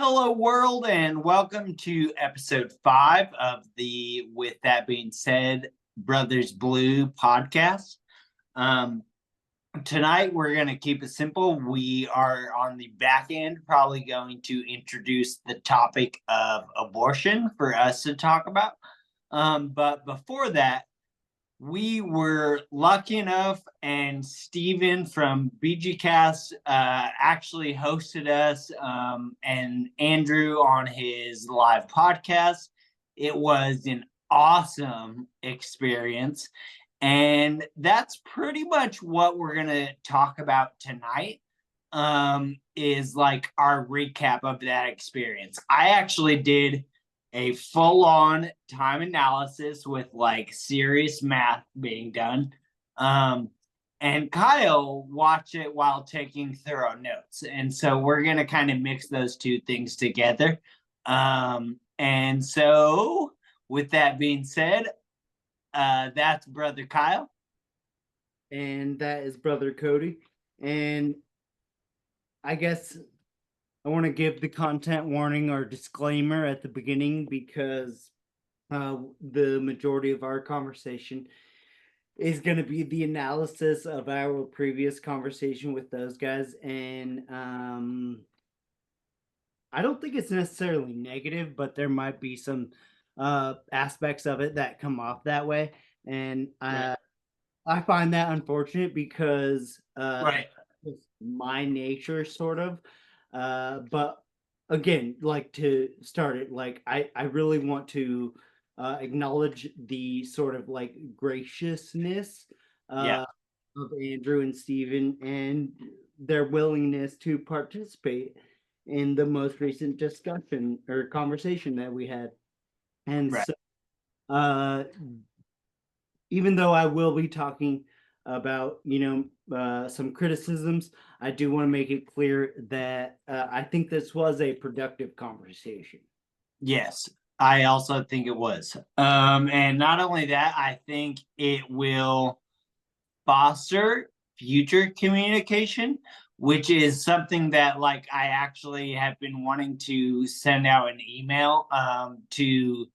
Hello, world, and welcome to episode 5 of the With That Being Said, Brothers Blue podcast. Um, Tonight, we're going to keep it simple. We are on the back end, probably going to introduce the topic of abortion for us to talk about. But before that, we were lucky enough, and Steven from BGCast actually hosted us and Andrew on his live podcast. It was an awesome experience. And that's pretty much what we're going to talk about tonight, is like our recap of that experience. I actually did a full-on time analysis with like serious math being done. And Kyle watched it while taking thorough notes. And so we're going to kind of mix those two things together. And so with that being said, that's Brother Kyle. And that is Brother Cody. And I guess I want to give the content warning or disclaimer at the beginning because the majority of our conversation is going to be the analysis of our previous conversation with those guys. And I don't think it's necessarily negative, but there might be some aspects of it that come off that way. And I find that unfortunate because Right. it's my nature, sort of. But again, like to start it, like I really want to acknowledge the sort of like graciousness Yeah. of Andrew and Steven and their willingness to participate in the most recent discussion or conversation that we had. And Right. so, uh, even though I will be talking about, some criticisms, I do want to make it clear that I think this was a productive conversation. Yes, I also think it was. And not only that, I think it will foster future communication, which is something that like I actually have been wanting to send out an email to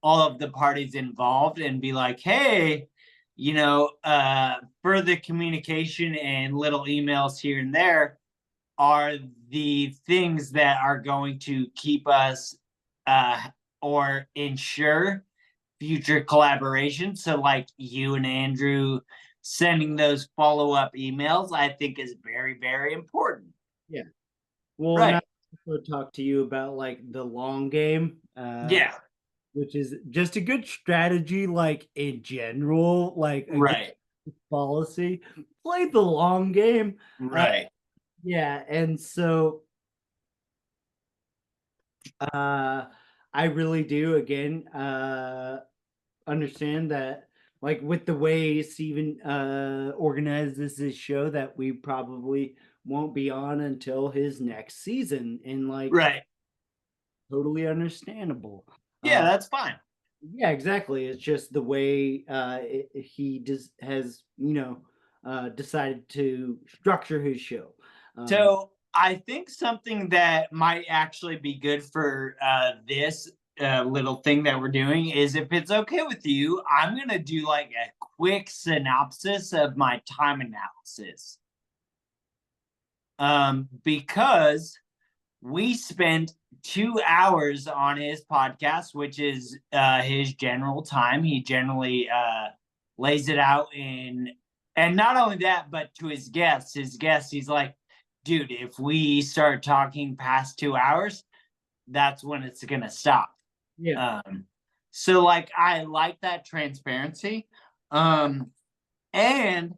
all of the parties involved and be like, hey, further communication and little emails here and there are the things that are going to keep us uh, or ensure future collaboration. So, like you and Andrew sending those follow up emails, I think is very, very important. Yeah. Well, and I Right. also talk to you about like the long game, Yeah. which is just a good strategy, like in general, like a good Right. policy. Play the long game. Right. Yeah, and so uh I really do again understand that, like, with the way Steven organizes this show, that we probably won't be on until his next season, and like Right. totally understandable. Yeah, uh that's fine. yeah, exactly. It's just the way he just has, decided to structure his show. um So I think something that might actually be good for this little thing that we're doing is, if it's okay with you, I'm going to do like a quick synopsis of my time analysis. Because we spent 2 hours on his podcast, which is his general time. He generally lays it out in, and not only that, but to his guests, he's like, dude, if we start talking past 2 hours, that's when it's gonna stop. yeah. So like I like that transparency. And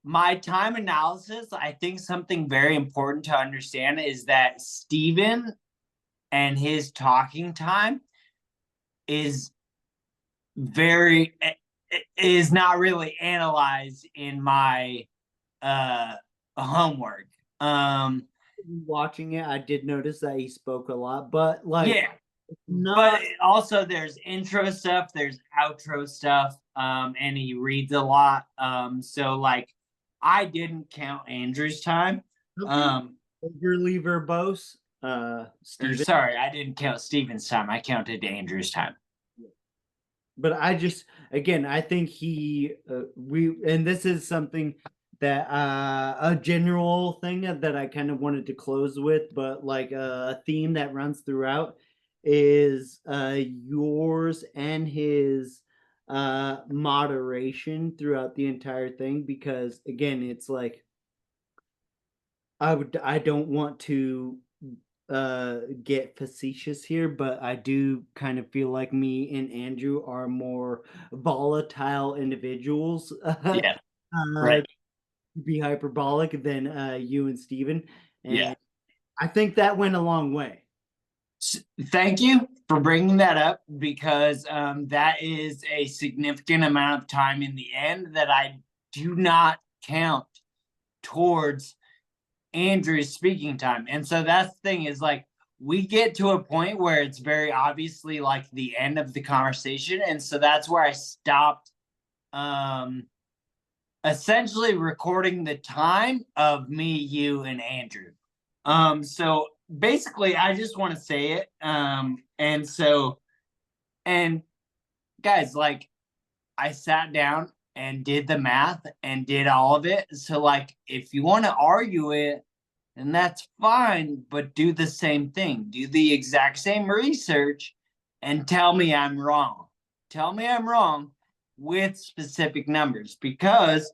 my time analysis, I think something very important to understand is that Steven and his talking time is very is not really analyzed in my uh homework. Um Watching it, I did notice that he spoke a lot, but like yeah, but not. also there's intro stuff, there's outro stuff, and he reads a lot. So like I didn't count Andrew's time. Don't be Um overly verbose. Steven. Sorry, I didn't count Steven's time. I counted Andrew's time. But I just, again, I think and this is something that a general thing that I kind of wanted to close with, but like a theme that runs throughout is yours and his moderation throughout the entire thing, because again, it's like I don't want to get facetious here, but I do kind of feel like me and Andrew are more volatile individuals. Yeah, To right. be hyperbolic than you and Steven. Yeah. And I think that went a long way. Thank you for bringing that up, because that is a significant amount of time in the end that I do not count towards Andrew's speaking time. And so that's the thing, is like we get to a point where it's very obviously like the end of the conversation. And so that's where I stopped essentially recording the time of me, you, and Andrew. So basically I just want to say it. And guys, like I sat down and did the math and did all of it. So like if you want to argue it, and that's fine, but do the same thing. Do the exact same research and tell me I'm wrong. Tell me I'm wrong with specific numbers, because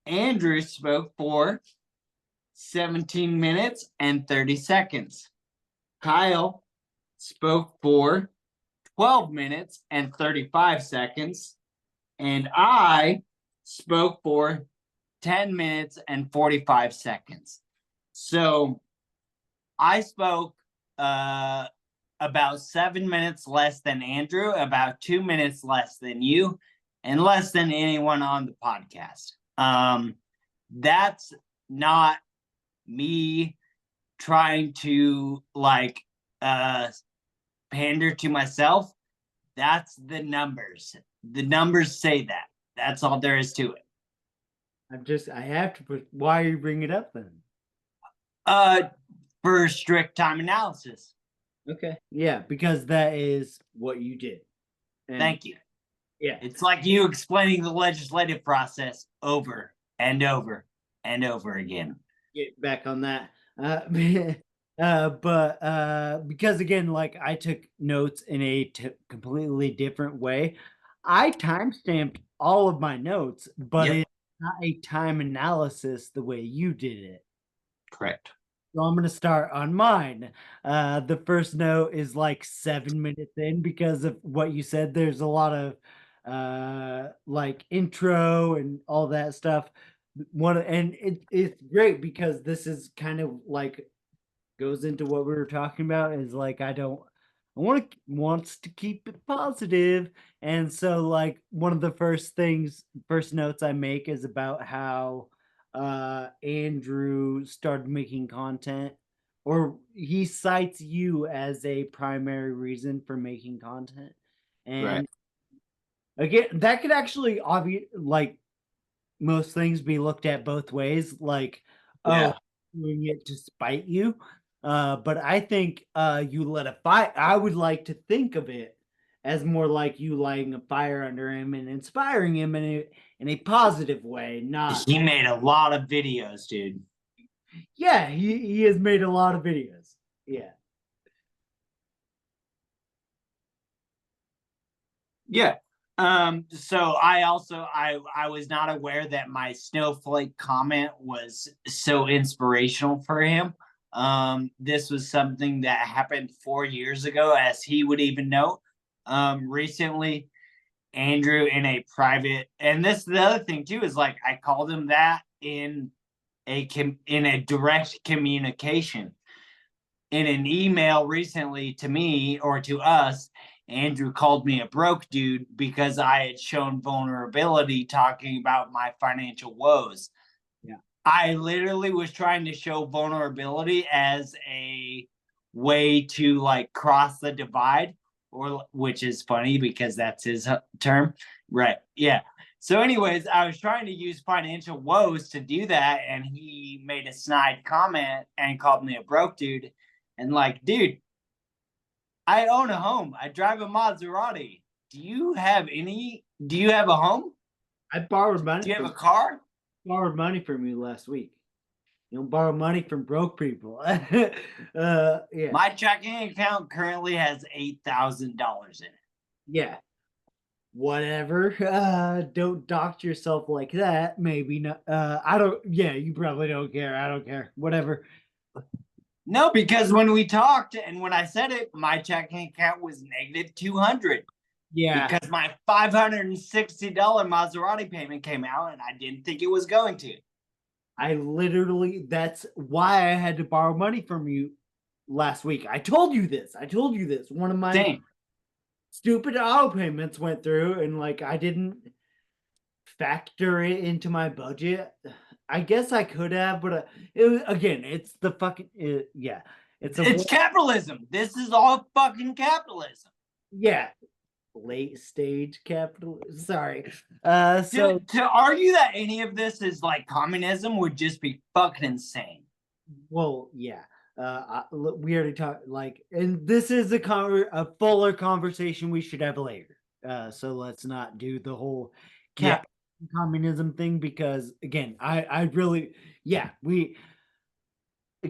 Andrew spoke for 17 minutes and 30 seconds. Kyle spoke for 12 minutes and 35 seconds. And I spoke for 10 minutes and 45 seconds. So I spoke about 7 minutes less than Andrew, about 2 minutes less than you, and less than anyone on the podcast. That's not me trying to like pander to myself. That's the numbers. The numbers say that. That's all there is to it. I have to put, why are you bringing it up then? For strict time analysis. Okay. Yeah, because that is what you did. And thank you. Yeah. It's like you explaining the legislative process over and over and over again. Get back on that. But because again, like I took notes in a completely different way. I timestamped all of my notes, but it's not a time analysis the way you did it. Correct. So I'm going to start on mine. The first note is like 7 minutes in because of what you said. There's a lot of like intro and all that stuff. It's great because this is kind of like goes into what we were talking about, is like I wants to keep it positive. And so like one of the first notes I make is about how Andrew started making content, or he cites you as a primary reason for making content. And again, that could actually like most things be looked at both ways, like doing it to spite you. But I think you lit a fire. I would like to think of it as more like you lighting a fire under him and inspiring him in a positive way. Not he made a lot of videos, dude. Yeah, he has made a lot of videos. Yeah. Yeah. So I was not aware that my snowflake comment was so inspirational for him. This was something that happened 4 years ago, as he would even know. Recently, Andrew in a private, and this the other thing too, is like I called him that in a direct communication in an email recently to me, or to us. Andrew called me a broke dude because I had shown vulnerability talking about my financial woes. Yeah. I literally was trying to show vulnerability as a way to like cross the divide, or which is funny because that's his term. Right. Yeah. So anyways, I was trying to use financial woes to do that, and he made a snide comment and called me a broke dude. And like, dude, I own a home. I drive a Maserati. Do you have a home? I borrowed money. Do you have a car? Borrowed money from you last week. You don't borrow money from broke people. Yeah. My checking account currently has $8,000 in it. Yeah. Whatever. Don't dox yourself like that. Maybe not. I don't. Yeah, you probably don't care. I don't care. Whatever. No, because when we talked and when I said it, my checking account was negative 200. Yeah. Because my $560 Maserati payment came out and I didn't think it was going to. I literally, that's why I had to borrow money from you last week. I told you this. One of my Same. stupid auto payments went through and like I didn't factor it into my budget. I guess I could have, but again, it's the fucking yeah. It's capitalism. This is all fucking capitalism. Yeah. Late stage capitalism. Sorry. So to argue that any of this is like communism would just be fucking insane. Well, yeah. We already talked like, and this is a fuller conversation we should have later. So let's not do the whole communism thing because again, I really, yeah, we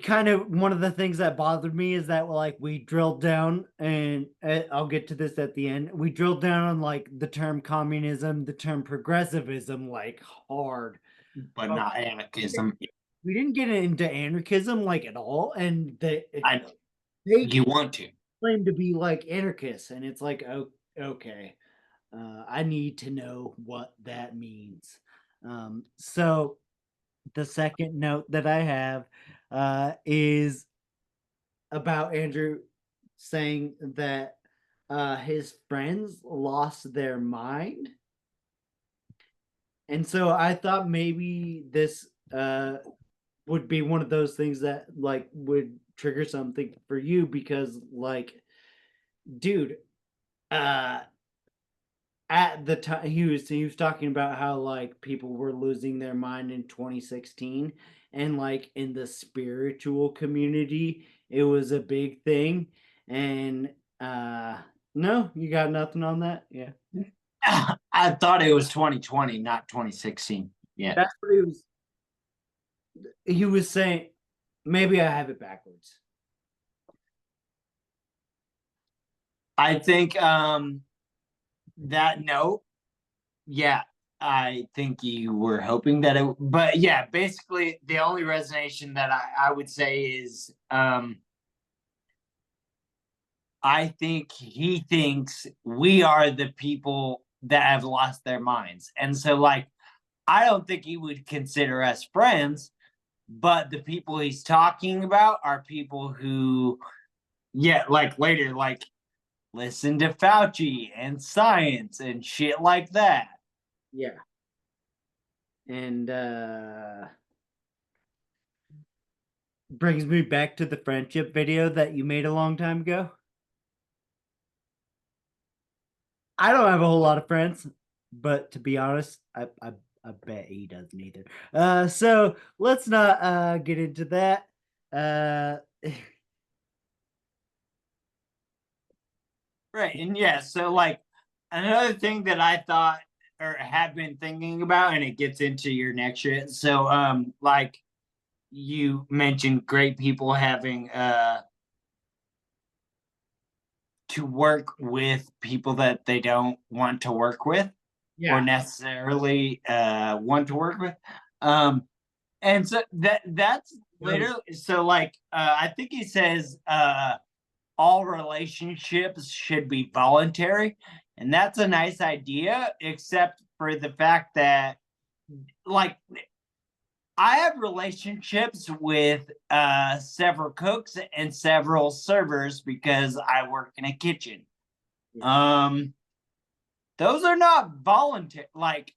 kind of one of the things that bothered me is that like we drilled down and I'll get to this at the end. We drilled down on like the term communism, the term progressivism, like hard, but not anarchism. We didn't get into anarchism like at all, and you want to claim to be like anarchists, and it's like, oh, okay, I need to know what that means. So the second note that I have is about Andrew saying that his friends lost their mind. And so I thought maybe this would be one of those things that like would trigger something for you because like dude at the time he was talking about how like people were losing their mind in 2016 and like in the spiritual community it was a big thing and no, you got nothing on that? Yeah. I thought it was 2020, not 2016. Yeah. That's what he was saying. Maybe I have it backwards. I think that note, yeah, I think you were hoping that it, but yeah, basically the only resignation that I would say is I think he thinks we are the people that have lost their minds. And so like I don't think he would consider us friends, but the people he's talking about are people who, yeah, like later, like listen to Fauci and science and shit like that. Yeah. And brings me back to the friendship video that you made a long time ago. I don't have a whole lot of friends, but to be honest, I bet he doesn't either. So let's not get into that. Right. And yeah, so like another thing that I thought or have been thinking about, and it gets into your next shit. So like you mentioned great people having to work with people that they don't want to work with or necessarily want to work with. And so that's literally so like I think he says all relationships should be voluntary, and that's a nice idea, except for the fact that like I have relationships with several cooks and several servers because I work in a kitchen. Those are not voluntary, like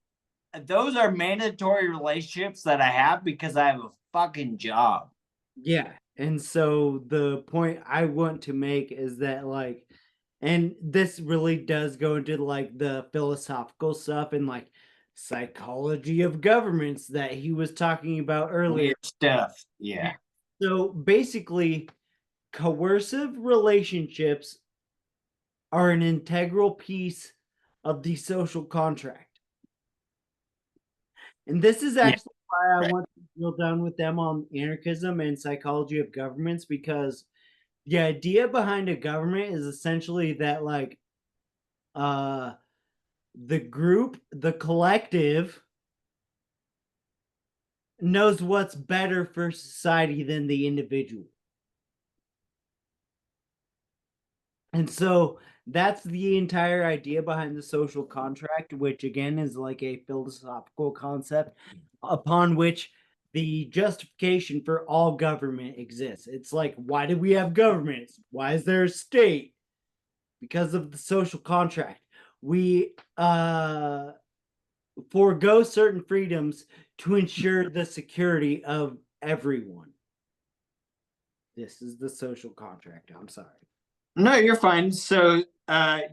those are mandatory relationships that I have because I have a fucking job. Yeah. And so the point I want to make is that like, and this really does go into like the philosophical stuff and like psychology of governments that he was talking about earlier. Weird stuff. Yeah. So basically, coercive relationships are an integral piece of the social contract. And this is Yeah, actually why I right. want to drill down with them on anarchism and psychology of governments, because the idea behind a government is essentially that like uh the group, the collective knows what's better for society than the individual. And so that's the entire idea behind the social contract, which again is like a philosophical concept upon which the justification for all government exists. It's like, why do we have governments? Why is there a state? Because of the social contract. We forego certain freedoms to ensure the security of everyone. This is the social contract. I'm sorry. No, you're fine. So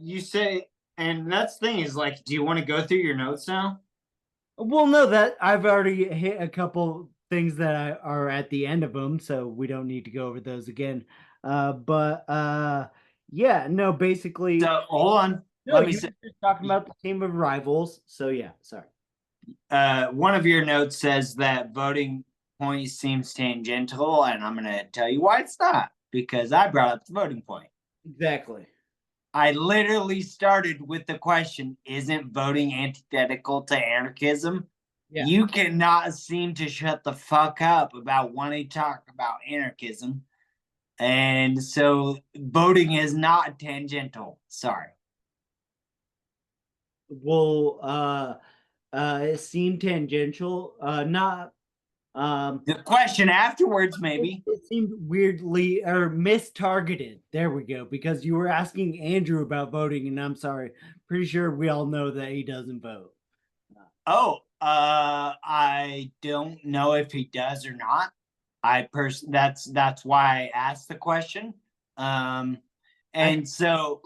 you say, and that's the thing is like, do you want to go through your notes now? Well, no, that I've already hit a couple things that are at the end of them, so we don't need to go over those again. But yeah, no, basically, So hold on. no, Let me you say, were just talking about the team of rivals. So yeah, sorry. one of your notes says that voting point seems tangential, and I'm going to tell you why it's not, because I brought up the voting point. Exactly. I literally started with the question, isn't voting antithetical to anarchism? Yeah. You cannot seem to shut the fuck up about wanting to talk about anarchism. And so voting is not tangential. Sorry. Well, it seemed tangential. Not The question afterwards, maybe. it seemed weirdly or mistargeted. There we go. Because you were asking Andrew about voting, and I'm sorry, pretty sure we all know that he doesn't vote. Oh, I don't know if he does or not. That's why I asked the question. And so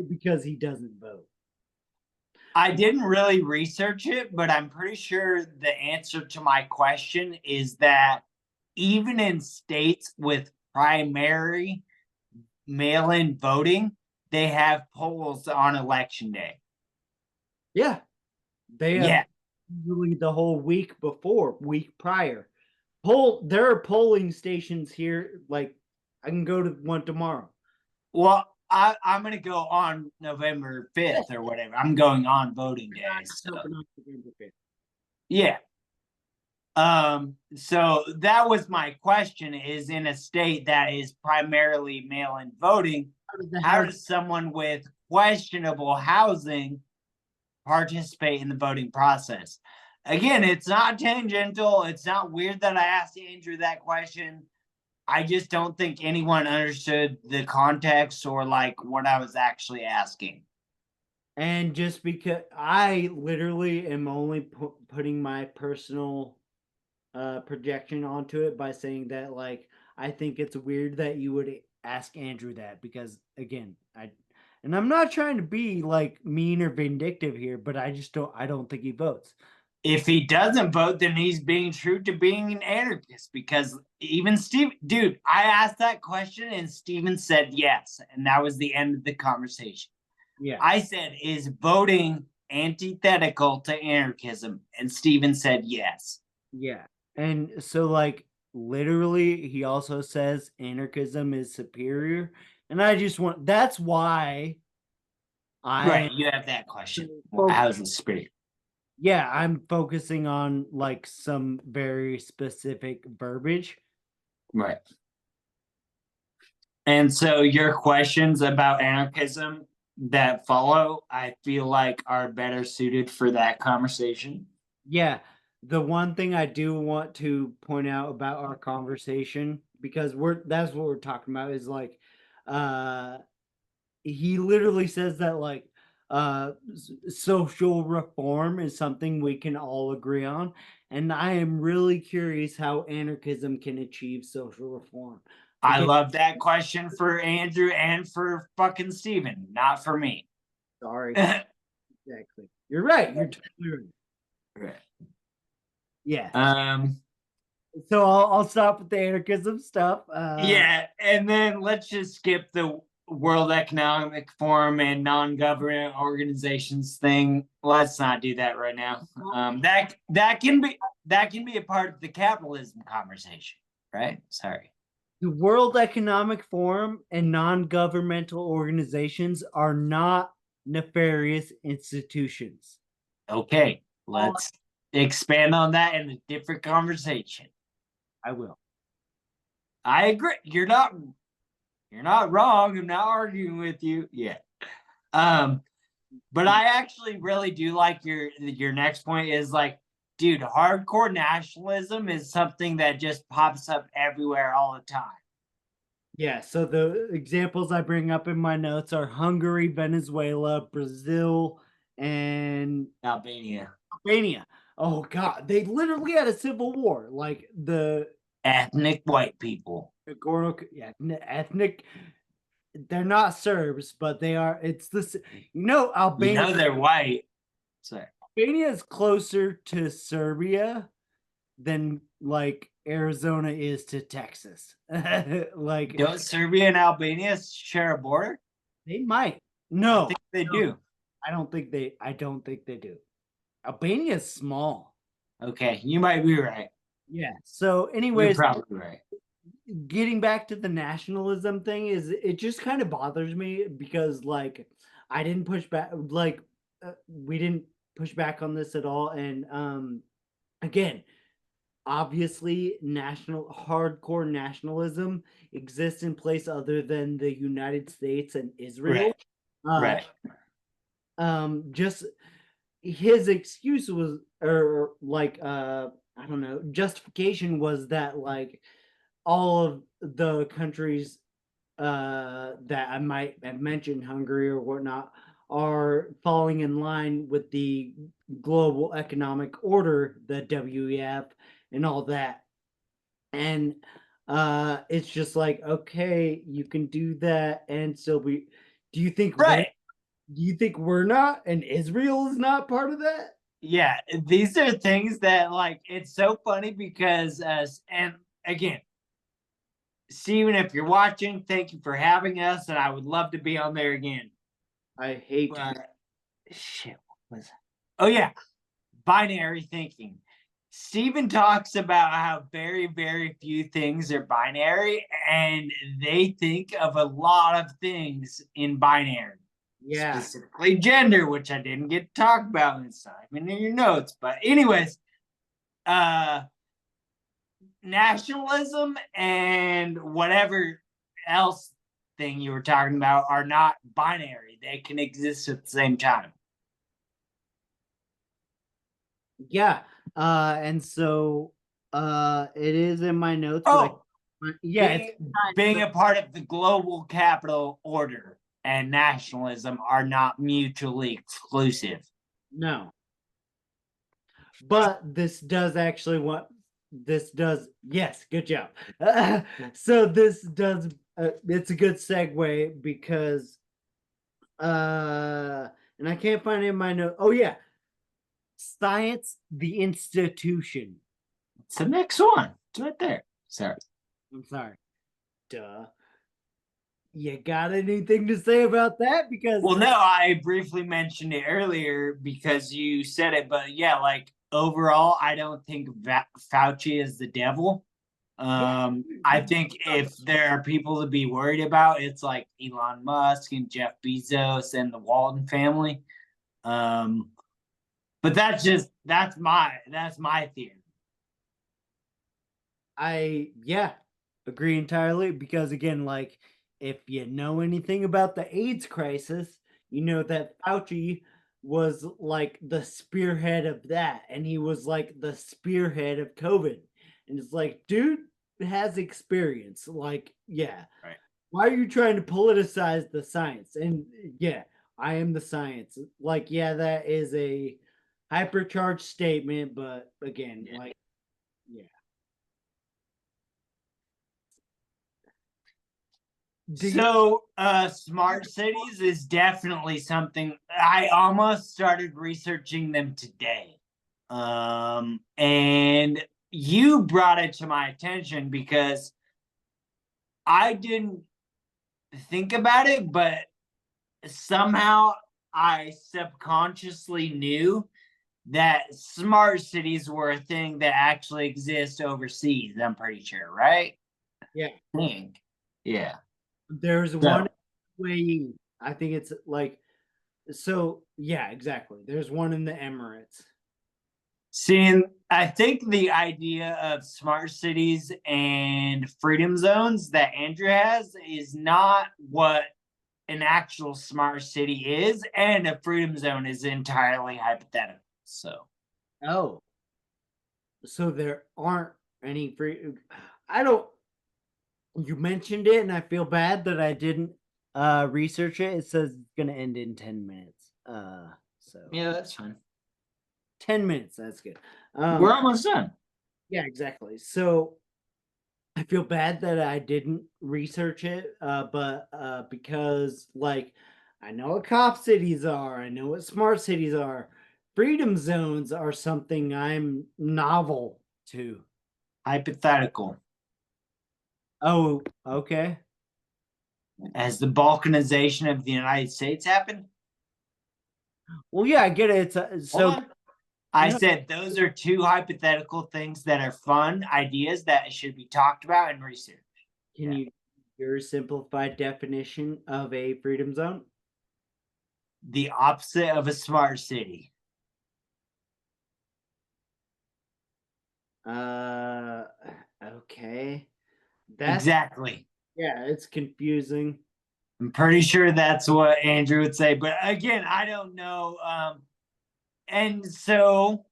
Because he doesn't vote. I didn't really research it, but I'm pretty sure the answer to my question is that even in states with primary mail-in voting, they have polls on election day. Yeah, they have Yeah. usually the whole week prior. There are polling stations here. Like I can go to one tomorrow. Well, I'm going to go on November 5th or whatever. I'm going on voting day. So. Yeah. So that was my question is in a state that is primarily mail-in voting, how does someone with questionable housing participate in the voting process? Again, it's not tangential. It's not weird that I asked Andrew that question. I just don't think anyone understood the context or like what I was actually asking. And just because I literally am only putting my personal projection onto it by saying that like I think it's weird that you would ask Andrew that, because again, I'm not trying to be like mean or vindictive here, but I don't think he votes. If he doesn't vote, then he's being true to being an anarchist, because even Steve, dude, I asked that question and Steven said yes. And that was the end of the conversation. Yeah. I said, is voting antithetical to anarchism? And Steven said yes. Yeah. And so like literally he also says anarchism is superior. And that's why Right, you have that question. Well, how's the spirit? Yeah, I'm focusing on like some very specific verbiage. Right. And so your questions about anarchism that follow, I feel like are better suited for that conversation. Yeah, the one thing I do want to point out about our conversation, because that's what we're talking about, is like uh he literally says that like social reform is something we can all agree on, and I am really curious how anarchism can achieve social reform. I Again, love that question for Andrew and for fucking Steven, not for me. sorry. Exactly. You're right. You're totally right. Right. Yeah. So I'll stop with the anarchism stuff. Yeah, and then let's just skip the World Economic Forum and non-government organizations thing. Let's not do that right now. That can be a part of the capitalism conversation, right? Sorry. The World Economic Forum and non-governmental organizations are not nefarious institutions. Okay, let's expand on that in a different conversation. I will. I agree. You're not wrong. I'm not arguing with you. Yeah. But I actually really do like your next point is like, dude, hardcore nationalism is something that just pops up everywhere all the time. Yeah, so the examples I bring up in my notes are Hungary, Venezuela, Brazil, and Albania. Albania. Oh God, they literally had a civil war. Like the Ethnic white people. Nagorno, yeah, ethnic. They're not Serbs, but they are. It's this. Albania. They're white. Sorry. Albania is closer to Serbia than like Arizona is to Texas. Like, Don't Serbia and Albania share a border? they might. No, I think they do. I don't think they. I don't think they do. Albania is small. Okay, you might be right. Yeah. So, You're anyways, probably right. getting back to the nationalism thing is it just kind of bothers me because like I didn't push back, like we didn't push back on this at all, and again, obviously hardcore nationalism exists in place other than the United States and Israel. Right. Just his excuse was, or like I don't know, justification was that like all of the countries that I might have mentioned, Hungary or whatnot, are falling in line with the global economic order, the WEF, and all that. And it's just like, okay, you can do that and still be. Do you think Right. do you think we're not, and Israel is not part of that? Yeah, these are things that like it's so funny because and again, Steven, if you're watching, thank you for having us, and I would love to be on there again. I hate shit. What was that? Oh yeah, binary thinking. Steven talks about how very, very few things are binary, and they think of a lot of things in binary. Yeah. Specifically gender, which I didn't get to talk about inside in your notes. But anyways, nationalism and whatever else thing you were talking about are not binary. They can exist at the same time. Yeah. And so it is in my notes. Oh, yeah, being a part of the global capital order and nationalism are not mutually exclusive. No. But this does actually what this does. Yes, good job. So this does it's a good segue because and I can't find it in my note. Oh yeah. Science, the institution. It's the next one. It's right there. Sorry. I'm sorry. Duh. You got anything to say about that? Because well, no, I briefly mentioned it earlier because you said it, but yeah, like overall, I don't think Fauci is the devil. I think if there are people to be worried about, it's like Elon Musk and Jeff Bezos and the Walton family. But that's my theory. I agree entirely because again, like if you know anything about the AIDS crisis, you know that Fauci was like the spearhead of that, and he was like the spearhead of COVID. And it's like, dude has experience. Like, yeah. Right. Why are you trying to politicize the science? And yeah, I am the science. Like, yeah, that is a hypercharged statement, but again, like, yeah. So smart cities is definitely something I almost started researching them today. And you brought it to my attention because I didn't think about it, but somehow I subconsciously knew that smart cities were a thing that actually exists overseas. I'm pretty sure, right? Yeah. I think. Yeah. There's one So, way. I think it's like so. Yeah, exactly. There's one in the Emirates. seeing, I think the idea of smart cities and freedom zones that Andrew has is not what an actual smart city is, and a freedom zone is entirely hypothetical. So, Oh, so there aren't any free. I don't. You mentioned it, and I feel bad that I didn't research it. It says it's gonna end in 10 minutes. So yeah, that's fine. 10 minutes. That's good. We're almost done. Yeah, exactly. So I feel bad that I didn't research it, but because like I know what cop cities are, I know what smart cities are. Freedom zones are something I'm novel to. Hypothetical. Oh, okay. Has the balkanization of the United States happened? Well, yeah, I get it. It's Hold so on. I no, said those are two hypothetical things that are fun ideas that should be talked about and researched. can Yeah. you your simplified definition of a freedom zone? The opposite of a smart city. Uh, okay. That's Exactly. yeah, it's confusing. I'm pretty sure that's what Andrew would say. But again, I don't know. And so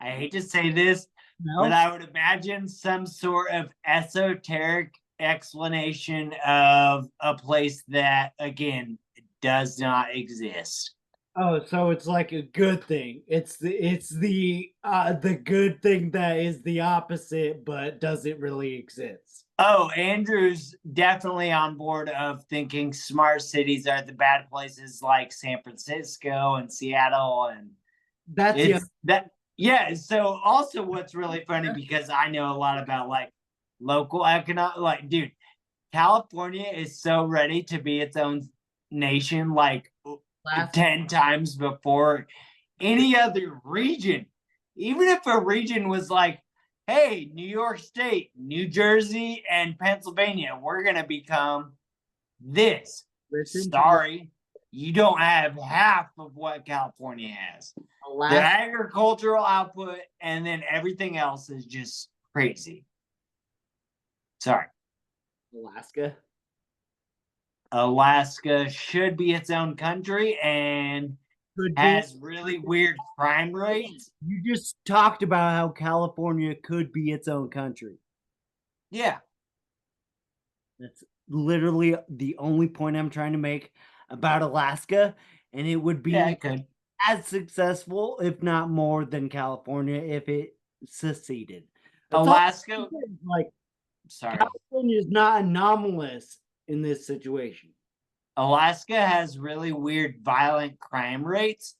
I hate to say this, but No. I would imagine some sort of esoteric explanation of a place that, again, does not exist. Oh, so it's like a good thing. It's the good thing that is the opposite, but doesn't really exist. Oh, Andrew's definitely on board of thinking smart cities are the bad places like San Francisco and Seattle. And That's the it's that, yeah. So, also, what's really funny because I know a lot about like local economic, like, dude, California is so ready to be its own nation, like last 10 times before any other region. Even if a region was like, hey, New York State, New Jersey, and Pennsylvania, we're going to become this. listen to what Sorry, you don't have half of what California has. The Alaska. agricultural output and then everything else is just crazy. Sorry. Alaska. Alaska should be its own country and Could be. has really weird crime rates. You just talked about how California could be its own country. Yeah. That's literally the only point I'm trying to make about Alaska, and it would Yeah, be it could. as successful, if not more, than California if it seceded. That's all. Alaska, Like sorry. California is not anomalous in this situation. Alaska has really weird violent crime rates.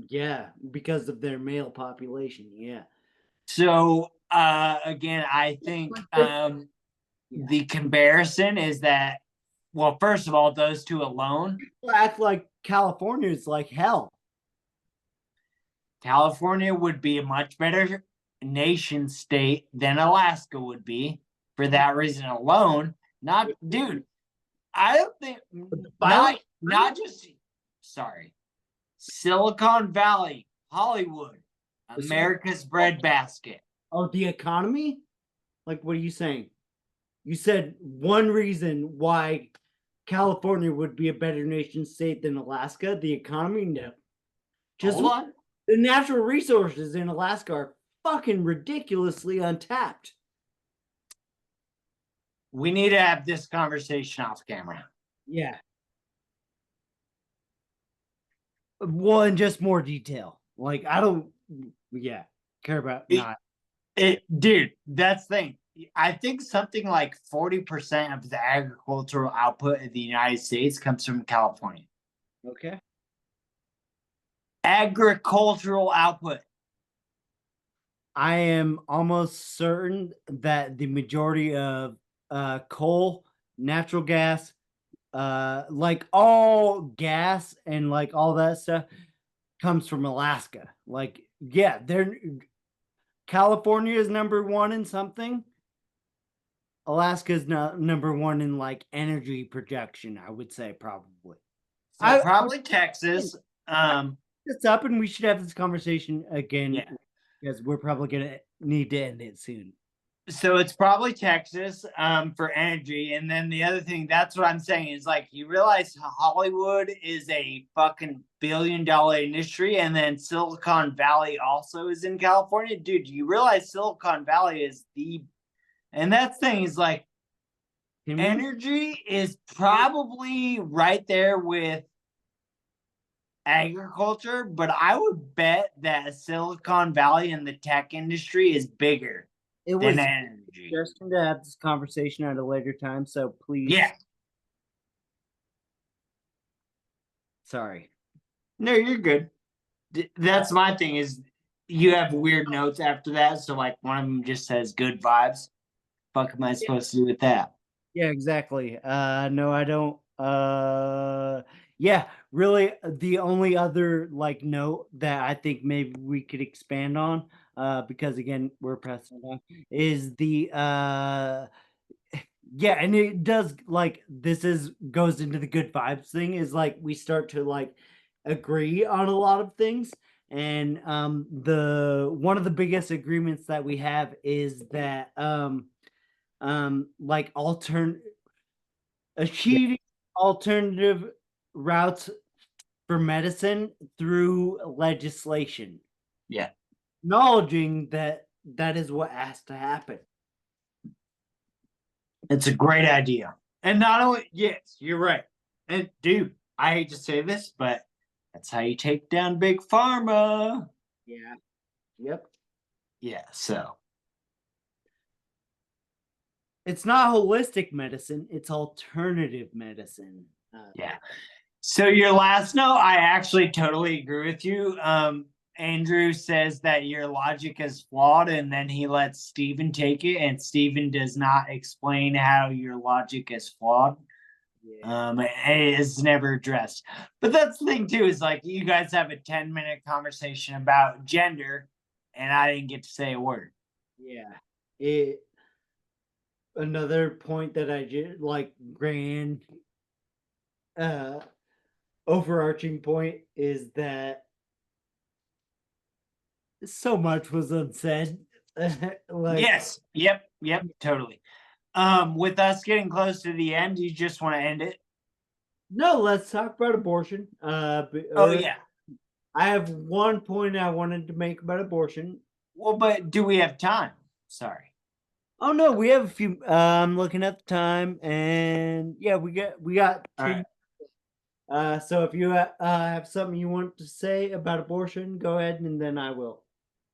Yeah, because of their male population. Yeah. So again, I think Yeah. the comparison is that, well, first of all, those two alone, People act like California is like hell. California would be a much better nation state than Alaska would be for that reason alone. Not, dude, I don't think, But the not violent not just, sorry, Silicon Valley, Hollywood, America's breadbasket. oh, the economy? Like, what are you saying? You said one reason why California would be a better nation state than Alaska, the economy? No. Just Hold on. the natural resources in Alaska are fucking ridiculously untapped. We need to have this conversation off camera. Yeah. Well, in just more detail. Like, I don't, yeah, care about not. Dude, that's the thing. I think something like 40% of the agricultural output of the United States comes from California. Okay. Agricultural output. I am almost certain that the majority of coal, natural gas, like all gas and like all that stuff comes from Alaska. Like, yeah, they're California is number one in something. Alaska is not number one in like energy projection, I would say probably. So probably Texas. Um, It's up and we should have this conversation again yeah. because we're probably gonna need to end it soon. So it's probably Texas for energy. And then the other thing, that's what I'm saying is like you realize Hollywood is a fucking $1 billion industry, and then Silicon Valley also is in California. Dude, you realize Silicon Valley is and that thing is like energy is probably right there with agriculture, but I would bet that Silicon Valley and the tech industry is bigger It than was energy. suggestion to have this conversation at a later time, so please. Yeah. Sorry. No, you're good. That's my thing is you have weird notes after that. So like one of them just says good vibes. Fuck am I supposed to do with that? Yeah, exactly. No, I don't. Yeah, really, the only other like note that I think maybe we could expand on, because again, we're pressing on, is the yeah, and it does like this is goes into the good vibes thing is like we start to like agree on a lot of things. And the one of the biggest agreements that we have is that like Yeah. achieving alternative routes for medicine through legislation, Yeah. acknowledging that that is what has to happen. It's a great idea. And not only, yes, you're right. And dude, I hate to say this, but that's how you take down big pharma. Yeah. Yep. Yeah. So It's not holistic medicine, it's alternative medicine. yeah. So your last note, I actually totally agree with you. Andrew says that your logic is flawed, and then he lets Steven take it, and Steven does not explain how your logic is flawed. Yeah. It is never addressed. But that's the thing too, is like you guys have a 10-minute conversation about gender, and I didn't get to say a word. Yeah. It another point that I just like grand uh overarching point is that so much was unsaid. Like, Yes. Yep. Totally. With us getting close to the end, you just want to end it? no, let's talk about abortion. Oh yeah. I have one point I wanted to make about abortion. Well, but do we have time? Sorry. Oh no, we have a few. I'm looking at the time, and yeah, we got All 10. right. So if you have something you want to say about abortion, go ahead, and then I will.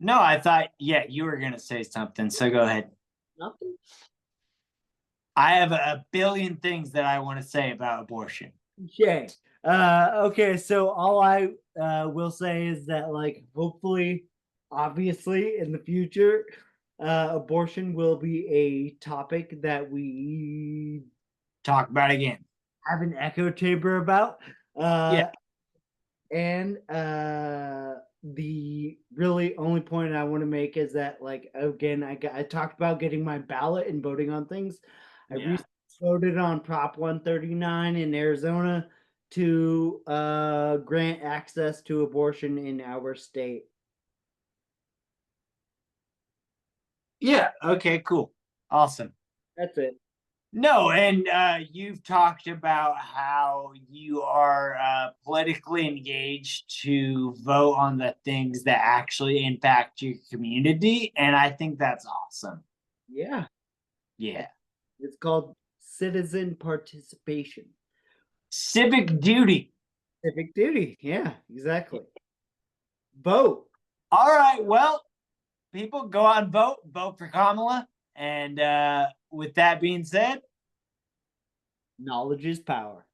No, I thought, yeah, you were going to say something. So go ahead. Nothing. I have a billion things that I want to say about abortion. Okay. Okay. So all I will say is that, like, hopefully, obviously, in the future, abortion will be a topic that we Talk about it again. have an echo chamber about. Yeah. And the really only point I want to make is that, like, again, I talked about getting my ballot and voting on things. I Yeah. recently voted on Prop 139 in Arizona to grant access to abortion in our state. Yeah. Okay, cool. Awesome. That's it. No, and you've talked about how you are politically engaged to vote on the things that actually impact your community. And I think that's awesome. Yeah. Yeah. It's called citizen participation. Civic duty. Civic duty. Yeah, exactly. Vote. All right. Well, people go out and vote for Kamala. And with that being said, Knowledge is power.